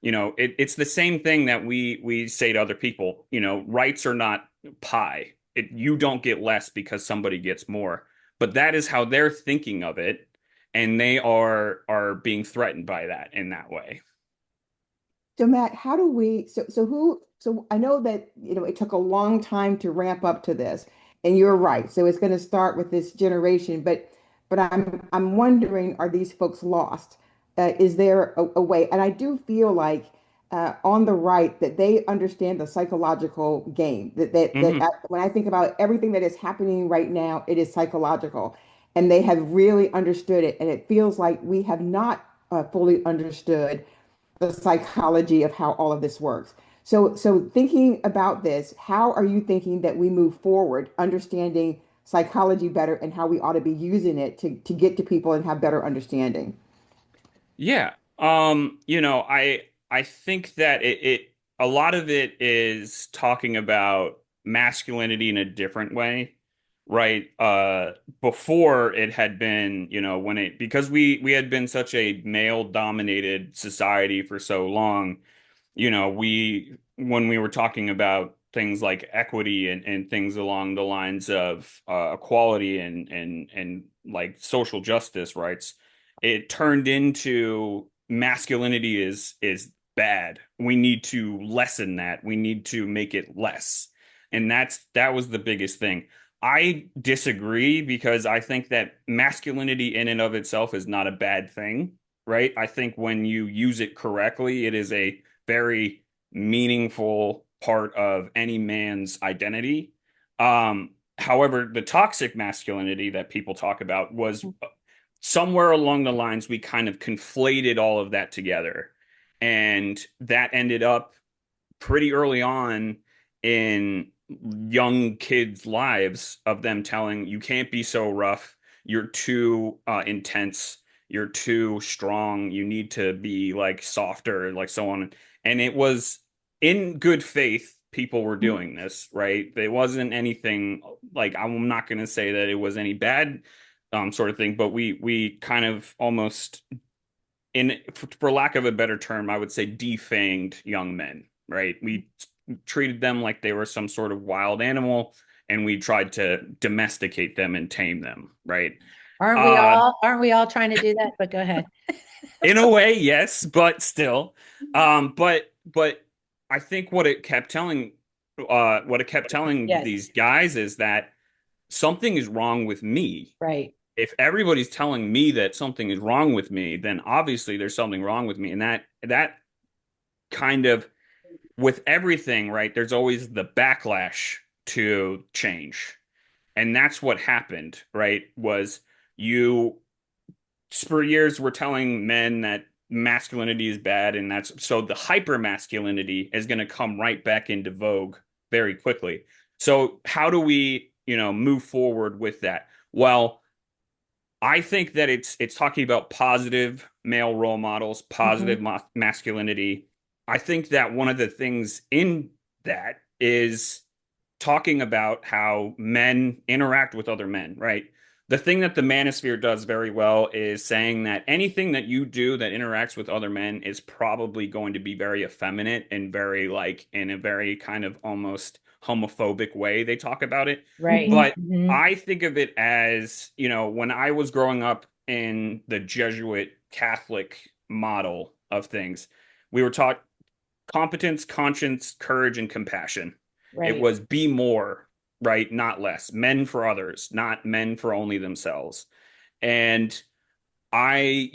it's the same thing that we say to other people, rights are not pie. You don't get less because somebody gets more. But that is how they're thinking of it, and they are being threatened by that in that way. So Matt, how do we so I know that it took a long time to ramp up to this, and you're right. So it's going to start with this generation, but I'm wondering, are these folks lost? Is there a way? And I do feel like on the right that they understand the psychological game. Hmm. When I think about everything that is happening right now, it is psychological, and they have really understood it. And it feels like we have not fully understood the psychology of how all of this works. So thinking about this, how are you thinking that we move forward, understanding psychology better and how we ought to be using it to get to people and have better understanding? Yeah. I think that it a lot of it is talking about masculinity in a different way, right? Before it had been, when it because we had been such a male dominated society for so long, we when we were talking about things like equity and things along the lines of equality and like social justice rights, it turned into masculinity is bad. We need to lessen that. We need to make it less. And that was the biggest thing. I disagree because I think that masculinity in and of itself is not a bad thing, right? I think when you use it correctly, it is a very meaningful part of any man's identity. However, the toxic masculinity that people talk about was somewhere along the lines we kind of conflated all of that together. And that ended up pretty early on in young kids' lives of them telling you can't be so rough, you're too intense, you're too strong, you need to be like softer, like so on. And it was in good faith people were doing this, right? It wasn't anything like, I'm not going to say that it was any bad sort of thing, but we kind of almost, in for lack of a better term, I would say defanged young men, right? We treated them like they were some sort of wild animal, and we tried to domesticate them and tame them, right? Uh, Aren't we all trying to do that? But go ahead. in a way, yes, but still. But I think what it kept telling Yes, these guys is that something is wrong with me. right. If everybody's telling me that something is wrong with me, then obviously there's something wrong with me. And that kind of, with everything, right, there's always the backlash to change. And that's what happened, right? Was you for years were telling men that masculinity is bad, and that's so the hyper masculinity is going to come right back into vogue very quickly. So how do we, move forward with that? Well, I think that it's talking about positive male role models, positive Mhm. masculinity. I think that one of the things in that is talking about how men interact with other men, right? The thing that the Manosphere does very well is saying that anything that you do that interacts with other men is probably going to be very effeminate and very like in a very kind of almost homophobic way they talk about it. Right. Mhm. But Mhm. I think of it as, when I was growing up in the Jesuit Catholic model of things, we were taught competence, conscience, courage, and compassion. It Right. was be more, right? Not less. Men for others, not men for only themselves. And me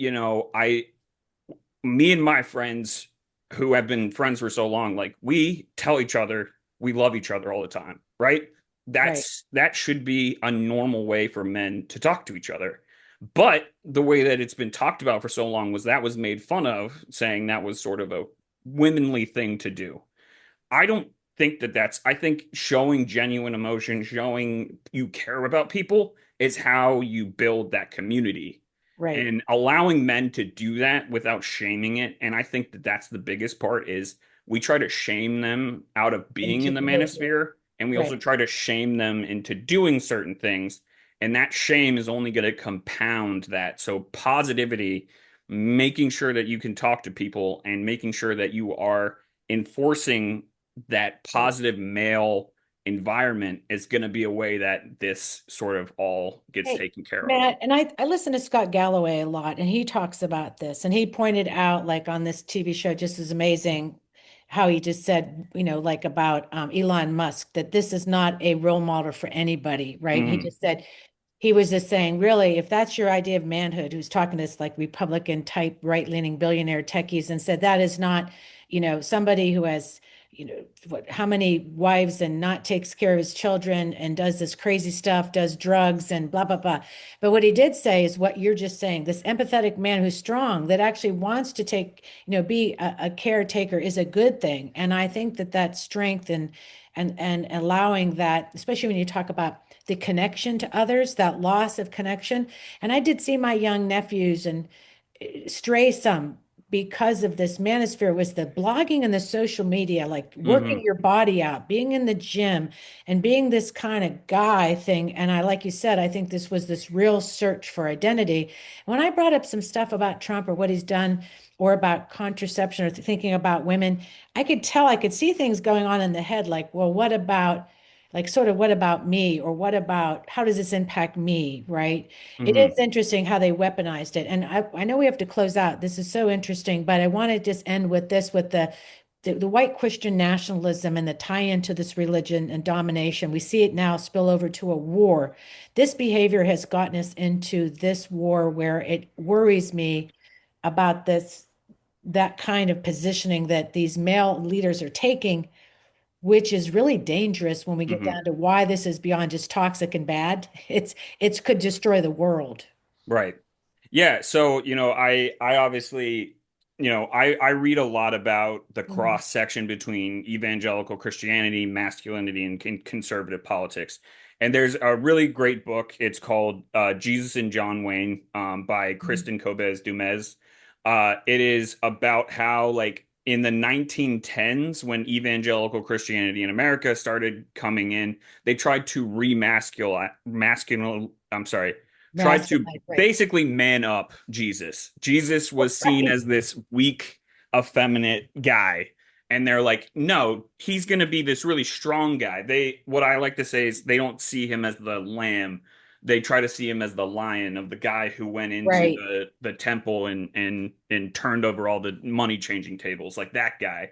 and my friends who have been friends for so long, like we tell each other we love each other all the time, right? Right. That should be a normal way for men to talk to each other. But the way that it's been talked about for so long was that was made fun of, saying that was sort of a womanly thing to do. I don't think that I think showing genuine emotion, showing you care about people is how you build that community Right. and allowing men to do that without shaming it. And I think that that's the biggest part is we try to shame them out of being Into in the behavior. manosphere. And we also Right. try to shame them into doing certain things. And that shame is only going to compound that. So positivity, making sure that you can talk to people and making sure that you are enforcing that Right. positive male environment is going to be a way that this sort of all gets Hey, taken care of. Matt, and I listen to Scott Galloway a lot, and he talks about this, and he pointed out, like on this TV show, just as amazing, how he just said, like about Elon Musk, that this is not a role model for anybody, right? He Hmm. just said he was just saying, really, if that's your idea of manhood, who's talking to this like Republican type right-leaning billionaire techies, and said that is not, somebody who has, how many wives and not takes care of his children and does this crazy stuff, does drugs and blah, blah, blah. But what he did say is what you're just saying, this empathetic man who's strong, that actually wants to take, be a caretaker is a good thing. And I think that that strength and allowing that, especially when you talk about the connection to others, that loss of connection. And I did see my young nephews and stray some because of this manosphere was the blogging and the social media, like working Hmm. your body out, being in the gym and being this kind of guy thing. And I, like you said, I think this was this real search for identity. When I brought up some stuff about Trump or what he's done or about contraception or thinking about women, I could tell, I could see things going on in the head, like, well, what about like sort of what about me or what about how does this impact me, right? It is Hmm. interesting how they weaponized it. And I know we have to close out. This is so interesting, but I want to just end with this with the white Christian nationalism and the tie into this religion and domination. We see it now spill over to a war. This behavior has gotten us into this war where it worries me about that kind of positioning that these male leaders are taking, which is really dangerous when we get Hmm. down to why this is beyond just toxic and bad. It's could destroy the world. Right. Yeah. So, I obviously, I read a lot about the Mhm. cross section between evangelical Christianity, masculinity, and conservative politics. And there's a really great book. It's called Jesus and John Wayne by Mhm. Kristen Kobes Dumez. It is about how, like, in the 1910s, when evangelical Christianity in America started coming in, they tried to I'm sorry, tried to Masculine, right? basically man up Jesus. Jesus was seen Right, as this weak, effeminate guy. And they're like, no, he's going to be this really strong guy. What I like to say is they don't see him as the lamb. They try to see him as the lion of the guy who went into right. the temple and turned over all the money changing tables, like that guy.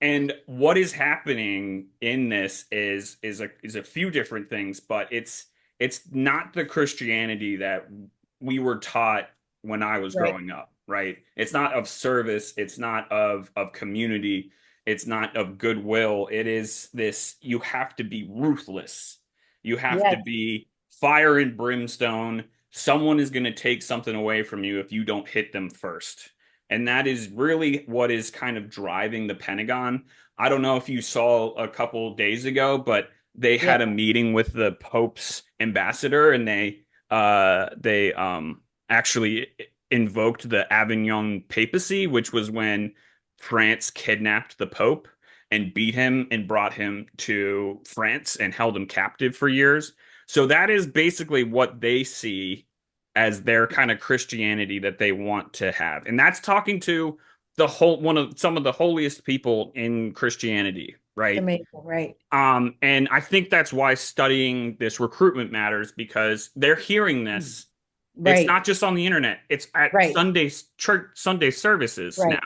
And what is happening in this is a few different things, but it's not the Christianity that we were taught when I was Right. growing up, right? It's not of service, it's not of community, it's not of goodwill. It is this you have to be ruthless. You have to Yes. be fire and brimstone. Someone is going to take something away from you if you don't hit them first. And that is really what is kind of driving the Pentagon. I don't know if you saw a couple days ago, but they Yeah. had a meeting with the Pope's ambassador and they they actually invoked the Avignon papacy, which was when France kidnapped the Pope and beat him and brought him to France and held him captive for years. So that is basically what they see as their kind of Christianity that they want to have. And that's talking to the whole one of some of the holiest people in Christianity, It's right? amazing, right? And I think that's why studying this recruitment matters because they're hearing this. It's Right, not just on the internet. It's at right, Sunday services now, right.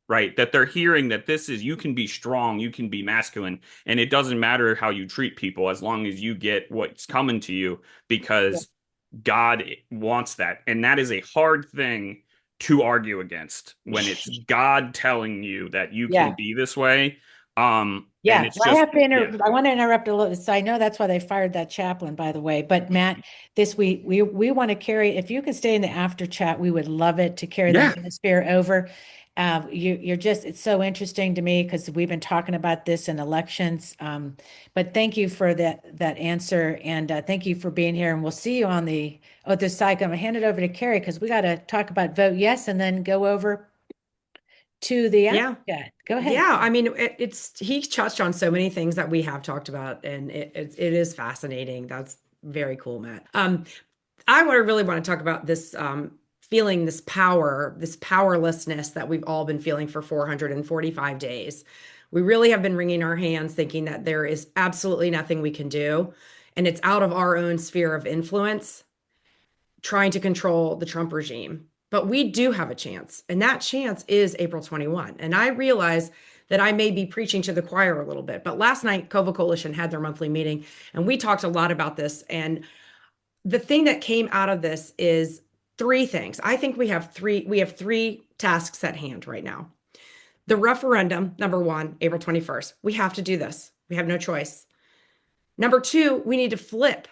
right? That they're hearing that this is you can be strong, you can be masculine, and it doesn't matter how you treat people as long as you get what's coming to you Yeah, because God wants that. And that is a hard thing to argue against when it's God telling you that you can yeah. be this way. And Yeah, it's well, I just, have to yeah. I want to interrupt a little. So I know that's why they fired that chaplain, by the way. But Matt, this week we want to carry. If you can stay in the after chat, we would love it to carry the Yeah. Manosphere over. You're just it's so interesting to me because we've been talking about this in elections. But thank you for that answer, and thank you for being here. And we'll see you on the other side. I'm gonna hand it over to Carrie because we got to talk about vote yes, and then go over to the after Yeah. chat. Go ahead. Yeah, I mean, it's he touched on so many things that we have talked about, and it is fascinating. That's very cool, Matt. Really want to talk about this feeling, this power, this powerlessness that we've all been feeling for 445 days. We really have been wringing our hands, thinking that there is absolutely nothing we can do, and it's out of our own sphere of influence trying to control the Trump regime. But we do have a chance, and that chance is April 21. And I realize that I may be preaching to the choir a little bit, but last night, Cova Coalition had their monthly meeting, and we talked a lot about this. And the thing that came out of this is three things. I think we have three tasks at hand right now. The referendum, number one, April 21st. We have to do this. We have no choice. Number two, we need to flip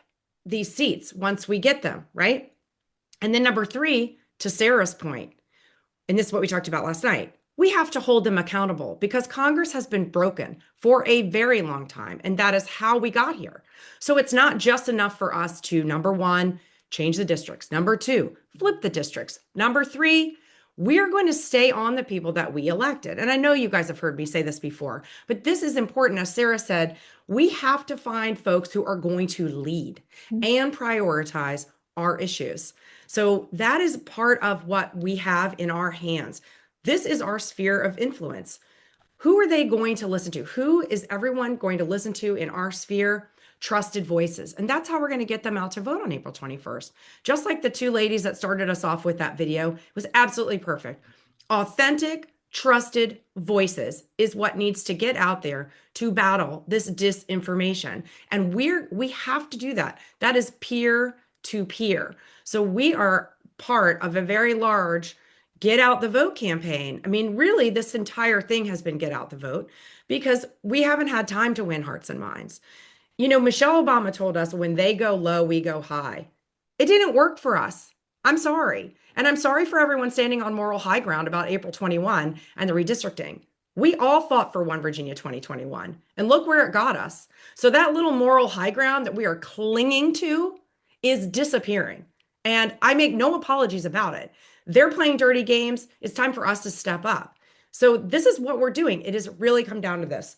these seats once we get them, right? And then number three, to Sarah's point, and this is what we talked about last night, we have to hold them accountable because Congress has been broken for a very long time. And that is how we got here. So it's not just enough for us to, number one, change the districts. Number two, flip the districts. Number three, we are going to stay on the people that we elected. And I know you guys have heard me say this before, but this is important. As Sarah said, we have to find folks who are going to lead and prioritize our issues. So that is part of what we have in our hands. This is our sphere of influence. Who are they going to listen to? Who is everyone going to listen to in our sphere? Trusted voices. And that's how we're going to get them out to vote on April 21st. Just like the two ladies that started us off with that video, it was absolutely perfect. Authentic, trusted voices is what needs to get out there to battle this disinformation. And we have to do that. That is peer to peer. So we are part of a very large get out the vote campaign. I mean, really, this entire thing has been get out the vote because we haven't had time to win hearts and minds. You know, Michelle Obama told us when they go low, we go high. It didn't work for us. I'm sorry. And I'm sorry for everyone standing on moral high ground about April 21 and the redistricting. We all fought for One Virginia 2021, and look where it got us. So that little moral high ground that we are clinging to is disappearing. And I make no apologies about it. They're playing dirty games. It's time for us to step up. So this is what we're doing. It has really come down to this.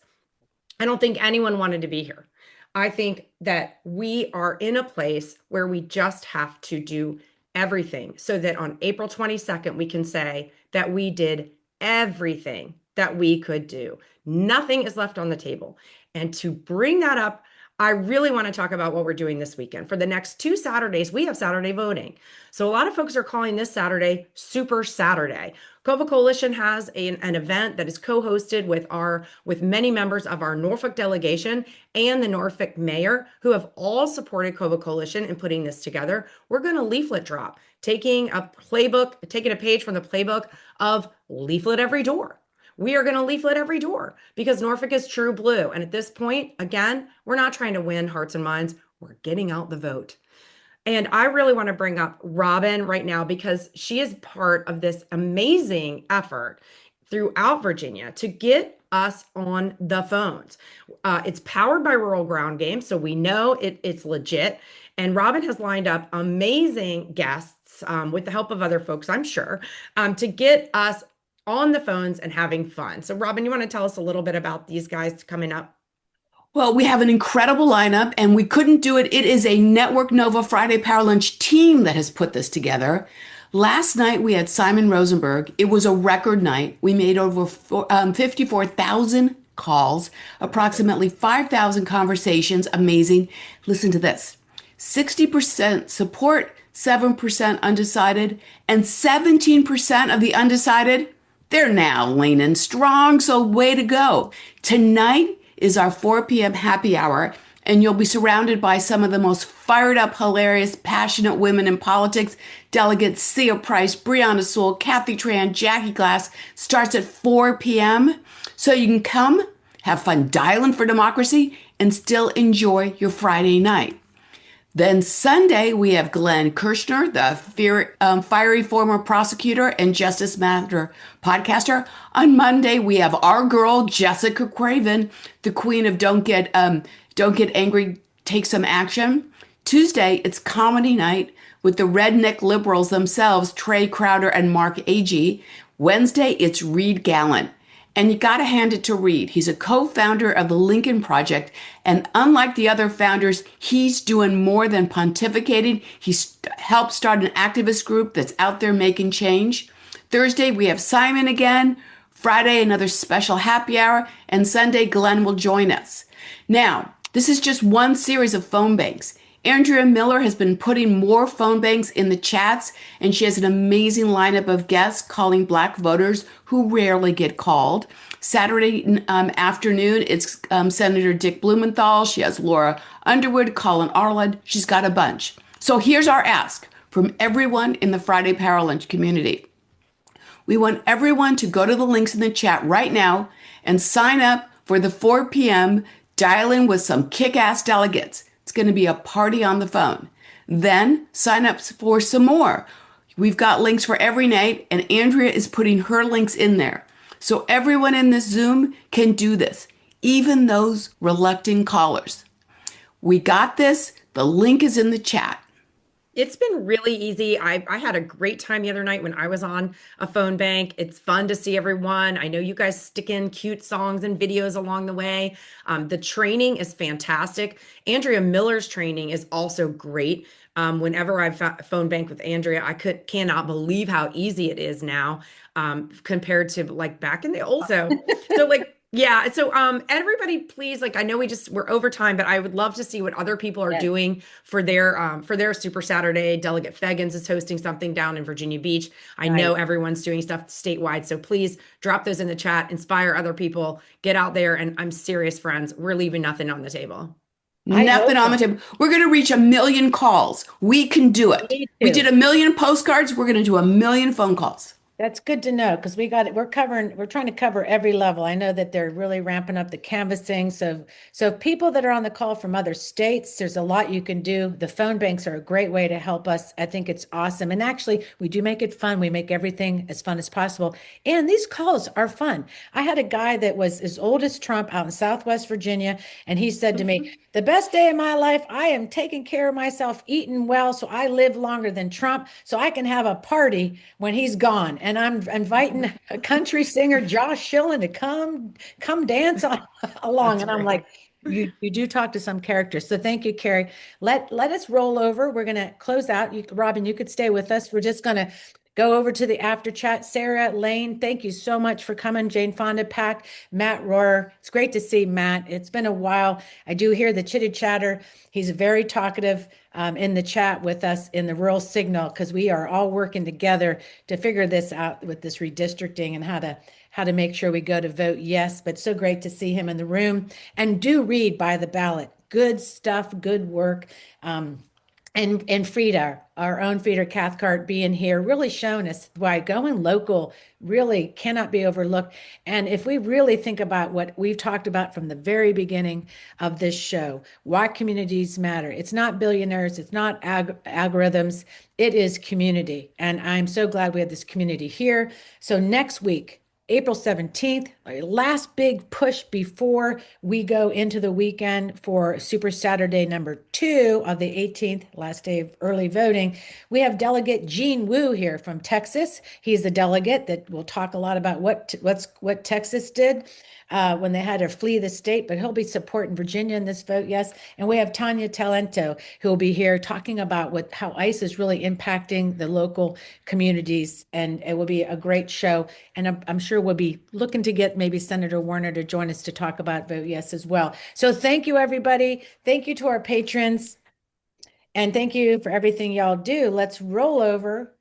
I don't think anyone wanted to be here. I think that we are in a place where we just have to do everything so that on April 22nd, we can say that we did everything that we could do. Nothing is left on the table. And to bring that up, I really want to talk about what we're doing this weekend. For the next 2 Saturdays, we have Saturday voting. So a lot of folks are calling this Saturday Super Saturday. Cova Coalition has an event that is co-hosted with many members of our Norfolk delegation and the Norfolk mayor, who have all supported Cova Coalition in putting this together. We're going to leaflet drop, taking a page from the playbook of leaflet every door. We are going to leaflet every door because Norfolk is true blue. And at this point, again, we're not trying to win hearts and minds. We're getting out the vote. And I really want to bring up Robin right now because she is part of this amazing effort throughout Virginia to get us on the phones. It's powered by Rural Ground Game, so we know it's legit. And Robin has lined up amazing guests with the help of other folks, I'm sure, to get us on the phones and having fun. So, Robin, you want to tell us a little bit about these guys coming up? Well, we have an incredible lineup and we couldn't do it. It is a Network Nova Friday Power Lunch team that has put this together. Last night we had Simon Rosenberg. It was a record night. We made over 54,000 calls, approximately 5,000 conversations. Amazing. Listen to this. 60% support, 7% undecided, and 17% of the undecided, they're now leaning strong. So way to go. Tonight is our 4 p.m. happy hour, and you'll be surrounded by some of the most fired up, hilarious, passionate women in politics. Delegates Sia Price, Brianna Sewell, Kathy Tran, Jackie Glass. Starts at 4 p.m. So you can come, have fun dialing for democracy, and still enjoy your Friday night. Then Sunday, we have Glenn Kirshner, the fiery former prosecutor and Justice Matter podcaster. On Monday, we have our girl, Jessica Craven, the queen of Don't Get Angry, Take Some Action. Tuesday, it's comedy night with the redneck liberals themselves, Trey Crowder and Mark Agee. Wednesday, it's Reed Gallant. And you got to hand it to Reed. He's a co-founder of the Lincoln Project. And unlike the other founders, he's doing more than pontificating. He's helped start an activist group that's out there making change. Thursday, we have Simon again. Friday, another special happy hour. And Sunday, Glenn will join us. Now, this is just one series of phone banks. Andrea Miller has been putting more phone banks in the chats, and she has an amazing lineup of guests calling Black voters who rarely get called. Saturday afternoon, it's Senator Dick Blumenthal. She has Laura Underwood, Colin Arland. She's got a bunch. So here's our ask from everyone in the Friday Power Lunch community. We want everyone to go to the links in the chat right now and sign up for the 4 p.m. dial-in with some kick-ass delegates. It's going to be a party on the phone. Then sign up for some more. We've got links for every night, and Andrea is putting her links in there. So everyone in this Zoom can do this, even those reluctant callers. We got this. The link is in the chat. It's been really easy. I had a great time the other night when I was on a phone bank. It's fun to see everyone. I know you guys stick in cute songs and videos along the way. The training is fantastic. Andrea Miller's training is also great. Whenever I've phone bank with Andrea, I cannot believe how easy it is now compared to like back in the old. So like, yeah. So everybody, please, like I know we're over time, but I would love to see what other people are doing for their Super Saturday. Delegate Feggins is hosting something down in Virginia Beach. I know everyone's doing stuff statewide. So please drop those in the chat, inspire other people, get out there. And I'm serious, friends, we're leaving nothing on the table. Nothing on the table. We're going to reach 1 million calls. We can do it. We did 1 million postcards. We're going to do 1 million phone calls. That's good to know because we're trying to cover every level. I know that they're really ramping up the canvassing. So people that are on the call from other states, there's a lot you can do. The phone banks are a great way to help us. I think it's awesome. And actually, we do make it fun. We make everything as fun as possible. And these calls are fun. I had a guy that was as old as Trump out in Southwest Virginia, and he said to me, the best day of my life, I am taking care of myself, eating well, so I live longer than Trump, so I can have a party when he's gone. And I'm inviting a country singer, Josh Schilling, to come dance along. And I'm like, you do talk to some characters. So thank you, Carrie. Let us roll over. We're going to close out. Robin, you could stay with us. We're just going to go over to the after chat. Sarah, Lane, thank you so much for coming. Jane Fonda, Pack, Matt Rohrer. It's great to see Matt. It's been a while. I do hear the chitter chatter. He's very talkative in the chat with us in the rural signal because we are all working together to figure this out with this redistricting and how to make sure we go to vote yes. But so great to see him in the room. And do read By the Ballot. Good stuff, good work. And Frida, our own Frida Cathcart being here, really showing us why going local really cannot be overlooked. And if we really think about what we've talked about from the very beginning of this show, why communities matter. It's not billionaires, it's not algorithms, it is community. And I'm so glad we have this community here. So next week, April 17th, our last big push before we go into the weekend for Super Saturday #2 of the 18th, last day of early voting. We have Delegate Gene Wu here from Texas. He's the delegate that will talk a lot about what Texas did when they had to flee the state, but he'll be supporting Virginia in this vote, yes. And we have Tanya Talento, who will be here talking about how ICE is really impacting the local communities, and it will be a great show. And I'm sure we'll be looking to get maybe Senator Warner to join us to talk about Vote Yes as well. So thank you, everybody. Thank you to our patrons. And thank you for everything y'all do. Let's roll over